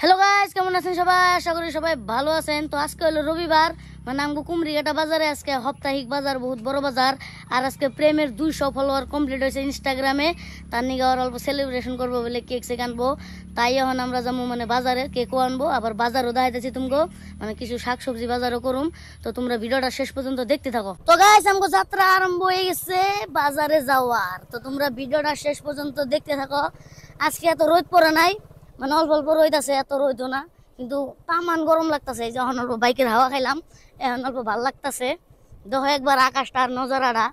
Hello guys, কেমন আছেন সবাই? আশা করি সবাই ভালো আছেন। তো আজকে হলো রবিবার, মানে আমগো কুমরিঘাটা বাজারে আজকে সাপ্তাহিক বাজার, বহুত বড় বাজার। আর আজকে প্রেমের 200 ফলোয়ার কমপ্লিট হয়েছে ইনস্টাগ্রামে। তার নিগে আর অল্প সেলিব্রেশন করবো বলে কেক সেক আনবো। তাই এখন আমরা যাবো মানে বাজারে, কেকও আনবো, আবার বাজারও দেখাইতেছি তুমগো, মানে কিছু শাকসবজি বাজারও করুম। তো তোমরা ভিডিওটা শেষ পর্যন্ত দেখতে থাকো। তো গাইস, আমগো যাত্রা আরম্ভ হয়ে গেছে বাজারে যাওয়ার। তো তোমরা ভিডিওটা শেষ পর্যন্ত দেখতে থাকো। আজকে এত রোদ পড়ে নাই, মানে অল্প অল্প রোদ আছে, এত রোদ না, কিন্তু তামান গরম লাগতেছে। যখন অল্প বাইকের হাওয়া খাইলাম, এখন অল্প ভাল লাগতেছে। দেখো একবার আকাশটা আর নজারাটা,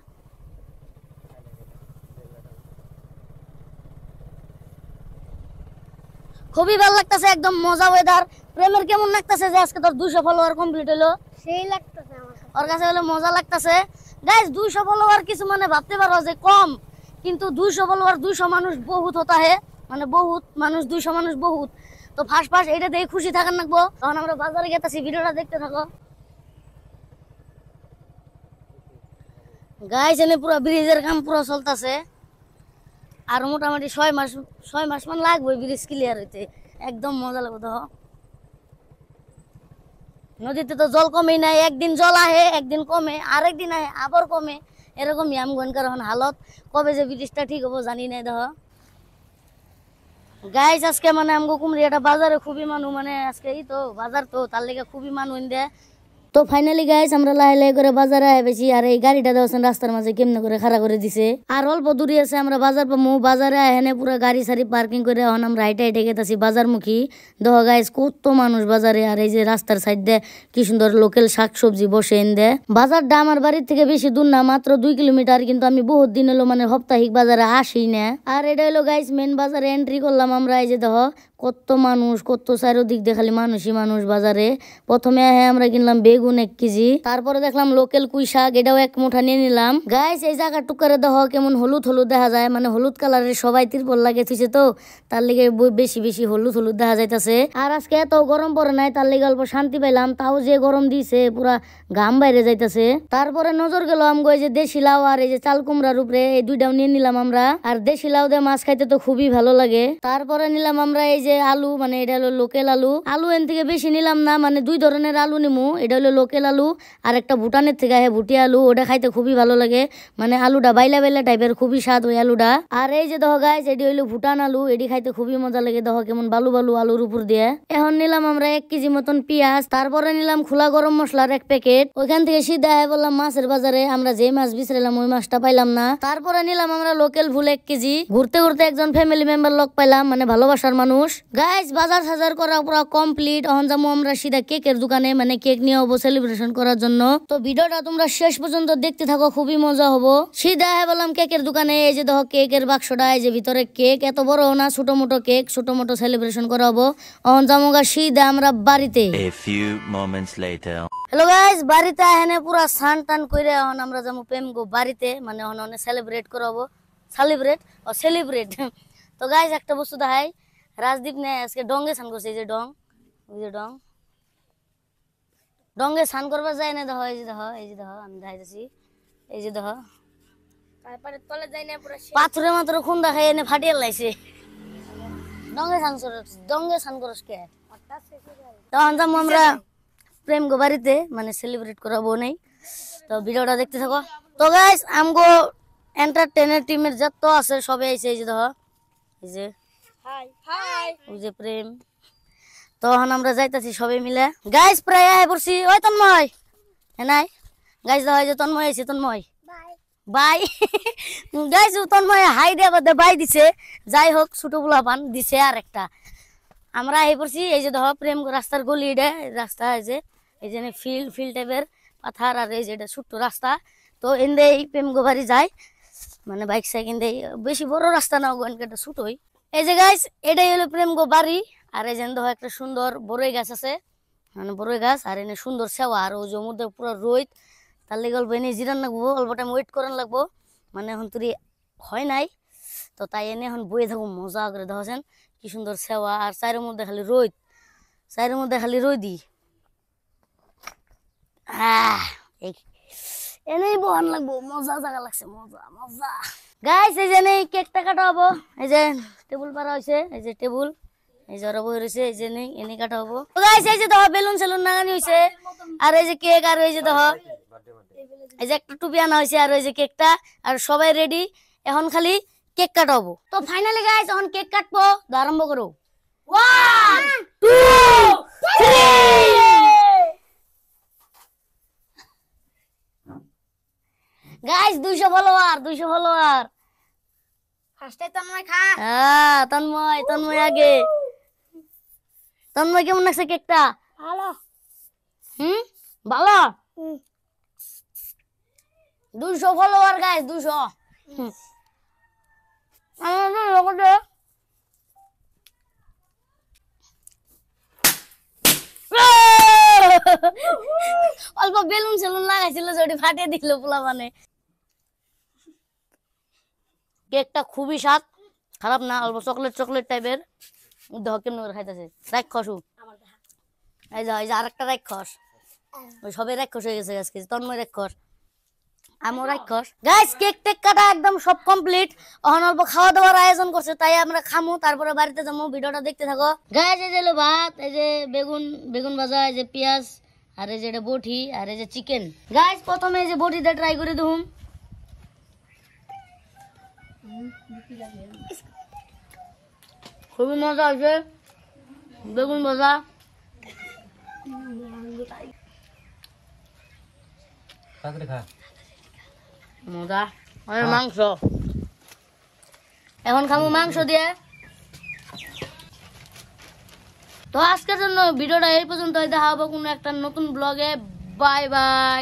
খুবই ভালো লাগতেছে, একদম মজা ওয়েদার। প্রেমের কেমন লাগতেছে যে আজকে তোর 200 ফলোয়ার কমপ্লিট হলো? সেই লাগতেছে আমার কাছে। ওর কাছে হলো মজা লাগতেছে। গাইস, 200 ফলোয়ার কিছু মানে ভাবতে পারো যে কম, কিন্তু 200 ফলোয়ার 200 মানুষ বহুত হতা হে, মানে বহুত মানুষ, 200 মানুষ বহুত। তো ফার্স্ট ফার্স্ট এটা দেখে খুশি থাকার লাগবো। তখন আমরা বাজারে গেতেছি, ভিডিওটা দেখতে থাকো। গাইস, এনে পুরো ব্রিজের কাম পুরো চলতেছে, আর মোটামুটি 6 মাস মান লাগবে ব্রিজ ক্লিয়ার হইতে। একদম মজা লাগবে। দেখো নদীতে তো জল কমেই নাই, একদিন জল আহে, একদিন কমে, আরেকদিন আহে আবার কমে, এরকমই আমগনকার এখন হালত। কবে যে ব্রিজটা ঠিক হবো জানি নাই। দেখো গাইস, আজকে মানে আমগো কুমরিঘাটা বাজারে খুবই মানুষ, মানে আজকে এই তো বাজার, তো তার লেগে খুবই মানুষ দেয়। তো ফাইনালি গাইস, আমরা লাহে লাহে করে বাজারে আয় বেশি। আর এই গাড়িটা দেখছেন রাস্তার মাঝে কেমনে করে খাড়া করে দিছে। আর অল্প দূরে আছে আমরা বাজার পাবো। বাজারে আহেনে পুরো গাড়ি সারি পার্কিং করে এখন আমরা হাইটে হাইটে গেতেছি বাজারমুখী। দেখো গাইস, কত মানুষ বাজারে। আর এই যে রাস্তার সাইড দিয়ে কি সুন্দর লোকাল শাকসবজি বসে এনে দেয়। বাজারটা আমার বাড়ির থেকে বেশি দূর না, মাত্র 2 কিলোমিটার, কিন্তু আমি বহুত দিন হলো মানে সাপ্তাহিক বাজারে আসি না। আর এটা হলো গাইস মেন বাজারে এন্ট্রি করলাম আমরা। এই যে দেখো কত মানুষ, কত চারিদিক দিয়ে খালি মানুষই মানুষ বাজারে। প্রথমে আমরা কিনলাম বেগুন 1 কেজি, তারপরে দেখলাম লোকাল কুই শাক, এটাও 1 মুঠা নিয়ে নিলাম। গাইস, এই জায়গা টুকারে দেখো কেমন হলুদ হলুদ দেখা যায়, মানে হলুদ কালারের সবাই তিরপল লাগে থুইছে, তো তার লেগে বেশি বেশি হলুদ হলুদ দেখা যাইতেছে। আর আজকে এত গরম পড়ে নাই, তার লেগে অল্প শান্তি পাইলাম। তাও যে গরম দিছে, পুরা ঘাম বাইরে যাইতেছে। তারপরে নজর গেল আমগো এই যে দেশি লাউ আর এই যে চাল কুমড়ার উপরে, এই দুইটাও নিয়ে নিলাম আমরা। আর দেশি লাউ দিয়ে মাছ খাইতে তো খুবই ভালো লাগে। তারপরে নিলাম আমরা এই যে আলু, মানে এটা হলো লোকাল আলু। আলু এন থেকে বেশি নিলাম না, মানে 2 ধরনের আলু নিমু। এটা হলো লোকাল আলু, আর একটা ভুটানের থেকে ভুটিয়া আলু, ওটা খাইতে খুবই ভালো লাগে। মানে আলুটা বাইলা বাইলা টাইপের, খুবই স্বাদ ওই আলুটা। আর এই যে দেখো গাইস, এটি হইলো ভুটান আলু, এটি খাইতে খুবই মজা লাগে। দেখো কেমন বালু বালু আলুর উপর দিয়ে। এখন নিলাম আমরা 1 কেজি মতন পেঁয়াজ। তারপরে নিলাম খোলা গরম মশলার 1 প্যাকেট। ওইখান থেকে সিধা বললাম মাছের বাজারে। আমরা যে মাছ বিছরাইলাম ওই মাছটা পাইলাম না। তারপরে নিলাম আমরা লোকাল ফুল 1 কেজি। ঘুরতে ঘুরতে একজন ফ্যামিলি মেম্বার লোক পাইলাম, মানে ভালোবাসার মানুষ। গাইস, বাজার সাজার করা পুরো কমপ্লিট। এখন যাবো আমরা সিধা কেকের দোকানে, মানে কেক নিয়ে হবো সেলিব্রেশন করার জন্য। তো ভিডিওটা তোমরা শেষ পর্যন্ত দেখতে থাকো, খুবই মজা হবো। সিধা বললাম কেকের দোকানে। এই যে দেখো কেকের বাক্সটা, এই যে ভিতরে কেক, এত বড় না, ছোট মোটো কেক, ছোট মোটো সেলিব্রেশন করা হবো। এখন যাবো সিধা আমরা বাড়িতে। হ্যালো গাইস, বাড়িতে এখানে পুরা সান টান করে এখন আমরা যাবো প্রেম গো বাড়িতে, মানে এখন সেলিব্রেট করাবো। সেলিব্রেট তো গাইস, একটা বস্তু দেখাই। রাজদীপ নে আজকে ডঙ্গে স্নান করছে। এই যে ডং, ওই যে ডঙ্গে স্নান করবার যায় না। দেখো এই যে দেখো, এই যে দেখো আমি দেখাইতেছি। এই যে দেখো তারপরে তলে যাই না, পুরো পাথরে মাত্র খুন দেখাই এনে ফাটিয়ে লাইছে। ডঙ্গে স্নান করস কে? তখন যাবো আমরা প্রেম গো বাড়িতে, মানে সেলিব্রেট করাবো নেই। তো ভিডিওটা দেখতে থাকো। তো গাইস, আমগো এন্টারটেইনার টিমের যত আছে সবাই আইছে। এই যে দেখো, এই যে হাই হাই, ওই যে প্রেম। তখন আমরা যাইতাছি সবাই মিলে। গাইস, প্রায় আয় পড়ছি। ওই তন্ময় নাই। গাইস দেখো, এই যে তন্ময় আইছে। Tanmoy bye bye. Guys, Tanmoy hi দিয়ে বাদে বাই দিছে। যাই হোক, ছোট পোলা পান দিছে। আর একটা আমরা আই পড়ছি। এই যে দেখো প্রেম রাস্তার গলি, এটা রাস্তা। এই যে ফিল্ড টাইপের পাথার, আর এই যে এটা ছোট্ট রাস্তা। তো এনদে এই প্রেম গো বাড়ি যায়, মানে বাইক সাইকেল দেয়। বেশি বড় রাস্তা না, ওখানকার ছোটই। এই যে গাইস, এটাই হলো প্রেম গো বাড়ি। আর এই যে দেখো একটা সুন্দর বড়ই গাছ আছে, মানে বড়ই গাছ। আর এনে সুন্দর সেওয়া, আর ওই জমিতে পুরো রোদ। তার লেগে অল্প এনে জিরান লাগবো, অল্প টাইম ওয়েট করান লাগবো, মানে এখন তুই হয় নাই। তো তাই এনে এখন বয়ে থাকবো মজা করে। দেখছেন কি সুন্দর সেওয়া, আর চাইরের মধ্যে খালি রোদ, চাইরের মধ্যে খালি রোদই। এনেই বহান লাগবো, মজা জায়গা লাগছে, মজা মজা। গাইস, এই যে কেকটা কাটা হবো। এই যে টেবিল পারা হয়েছে, এই যে টেবিল, এই যে ওরা বই রয়েছে, এই যে নেই এনে কাটা হবো। গাইস এই যে দেখো বেলুন সেলুন লাগানো হয়েছে, আর এই যে কেক, আর এই যে দেখো এই যে একটা টুপি আনা হয়েছে, আর ওই যে কেকটা, আর সবাই রেডি। এখন খালি কেক কাটাবো। তো ফাইনালি গাইস এখন কেক কাটবো, তো আরম্ভ করো। 1 2 3 গাইস 200 ফলোয়ার, 200 ফলোয়ার। ফার্স্টে তন্ময় খা। হ্যাঁ তন্ময় আগে। তন্ময় কেমন লাগছে কেকটা? ভালো। ভালো। 200 ফলোয়ার গাইস, 200। অল্প বেলুন সেলুন লাগাইছিল, যেটি ফাটিয়ে দিল পোলা মানে। কেকটা খুবই স্বাদ, খারাপ না, অল্প চকলেট চকলেট টাইপের। দেখো কেমন করে খাইতেছে। রাক্ষসু এই যে আরেকটা রাক্ষস, ওই সবাই রাক্ষস হয়ে গেছে আজকে। তন্ময় রাক্ষস, আমও রাক্ষস। গাইস কেক টেক কাটা একদম সব কমপ্লিট। এখন অল্প খাওয়া দাওয়ার আয়োজন করছে, তাই আমরা খামু, তারপরে বাড়িতে যাবো। ভিডিওটা দেখতে থাকো গাইস। এই যে ভাত, এই যে বেগুন ভাজা, এই যে পেঁয়াজ, আর এই যে এটা বটি, আর এই যে চিকেন। গাইস প্রথমে এই যে বটিটা ট্রাই করে দেখুন। খুবই মজা হয়েছে বেগুন ভাজা। মজা। আর মাংস, এখন খাবো মাংস দিয়ে। তো আজকের জন্য ভিডিওটা এই পর্যন্ত। দেখা হবো কোনো একটা নতুন ব্লগে। Bye bye.